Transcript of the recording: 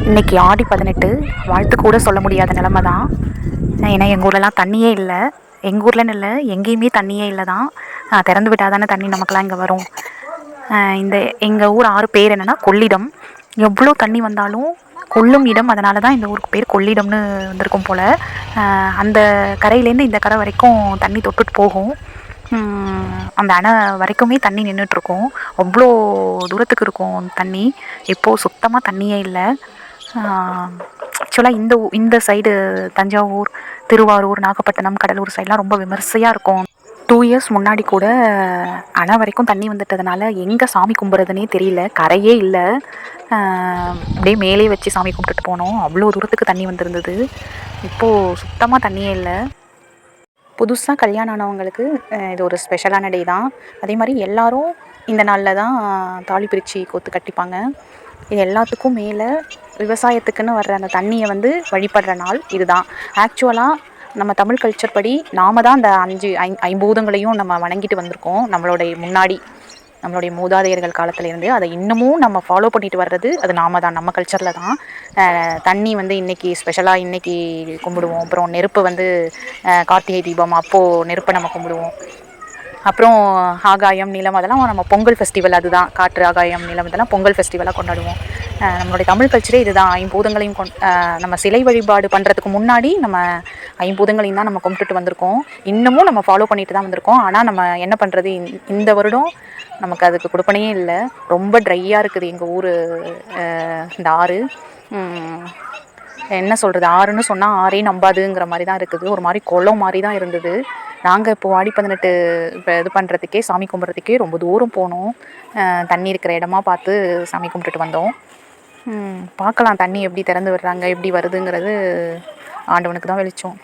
இன்றைக்கி ஆடி 18 வாழ்த்து கூட சொல்ல முடியாத நிலமை தான். ஏன்னா எங்கள் ஊர்லலாம் தண்ணியே இல்லை. எங்கள் ஊர்லன்னு இல்லை, எங்கேயுமே தண்ணியே இல்லை தான். திறந்து விட்டால் தானே தண்ணி நமக்கெல்லாம் இங்கே வரும். இந்த எங்கள் ஊர் ஆறு பேர் என்னென்னா கொள்ளிடம். எவ்வளோ தண்ணி வந்தாலும் கொள்ளும் இடம், அதனால தான் இந்த ஊருக்கு பேர் கொள்ளிடம்னு வந்திருக்கும் போல். அந்த கரையிலேருந்து இந்த கரை வரைக்கும் தண்ணி தொட்டுட்டு போகும். அந்த அணை வரைக்குமே தண்ணி நின்றுட்டுருக்கும். அவ்வளோ தூரத்துக்கு இருக்கும் தண்ணி. இப்போது சுத்தமாக தண்ணியே இல்லை. ஆக்சுவலாக இந்த சைடு தஞ்சாவூர், திருவாரூர், நாகப்பட்டினம், கடலூர் சைட்லாம் ரொம்ப விமர்சையாக இருக்கும். 2 இயர்ஸ் முன்னாடி கூட அணை வரைக்கும் தண்ணி வந்துட்டதுனால எங்கே சாமி கும்பிட்றதுனே தெரியல. கரையே இல்லை. அப்படியே மேலே வச்சு சாமி கும்பிட்டுட்டு போனோம். அவ்வளோ தூரத்துக்கு தண்ணி வந்திருந்தது. இப்போது சுத்தமாக தண்ணியே இல்லை. புதுசாக கல்யாணம் ஆனவங்களுக்கு இது ஒரு ஸ்பெஷலான டே தான். அதே மாதிரி எல்லோரும் இந்த நாளில் தான் தாலி பிரித்து கோத்து கட்டிப்பாங்க. இது எல்லாத்துக்கும் மேலே விவசாயத்துக்குன்னு வர்ற அந்த தண்ணியை வழிபடுற நாள் இதுதான். ஆக்சுவலாக நம்ம தமிழ் கல்ச்சர் படி நாம் தான் அந்த ஐம்பூதங்களையும் நம்ம வணங்கிட்டு வந்திருக்கோம். நம்மளுடைய மூதாதையர்கள் காலத்துலேருந்து அதை இன்னமும் நம்ம ஃபாலோ பண்ணிட்டு வர்றது அது நாம தான், நம்ம கல்ச்சரில் தான். தண்ணி இன்றைக்கி ஸ்பெஷலாக இன்றைக்கி கும்பிடுவோம். அப்புறம் நெருப்பு கார்த்திகை தீபம் அப்போது நெருப்பை நம்ம கும்பிடுவோம். அப்புறம் ஆகாயம், நிலம் அதெல்லாம் நம்ம பொங்கல் ஃபெஸ்டிவல், அதுதான் காற்று, ஆகாயம், நிலம் இதெல்லாம் பொங்கல் ஃபெஸ்டிவலாக கொண்டாடுவோம். நம்மளுடைய தமிழ் கல்ச்சரே இதுதான். ஐம்பூதங்களையும் நம்ம சிலை வழிபாடு பண்ணுறதுக்கு முன்னாடி நம்ம ஐம்பூதங்களையும் தான் நம்ம கும்பிட்டுட்டு வந்திருக்கோம். இன்னமும் நம்ம ஃபாலோ பண்ணிட்டு தான் வந்திருக்கோம். ஆனால் நம்ம என்ன பண்ணுறது, இந்த வருடம் நமக்கு அதுக்கு கொடுப்பனையே இல்லை. ரொம்ப ட்ரையாக இருக்குது எங்கள் ஊர் இந்த ஆறு. என்ன சொல்கிறது, ஆறுன்னு சொன்னால் ஆறே நம்பாதுங்கிற மாதிரி தான் இருக்குது. ஒரு மாதிரி குளம் மாதிரி தான் இருந்தது. நாங்கள் இப்போது ஆடி 18 இப்போ இது பண்ணுறதுக்கே, சாமி கும்பிட்றதுக்கே ரொம்ப தூரம் போனோம். தண்ணி இருக்கிற இடமா பார்த்து சாமி கும்பிட்டுட்டு வந்தோம். பார்க்கலாம் தண்ணி எப்படி திறந்து விடுறாங்க, எப்படி வருதுங்கிறது ஆண்டவனுக்கு தான் வெளிச்சம்.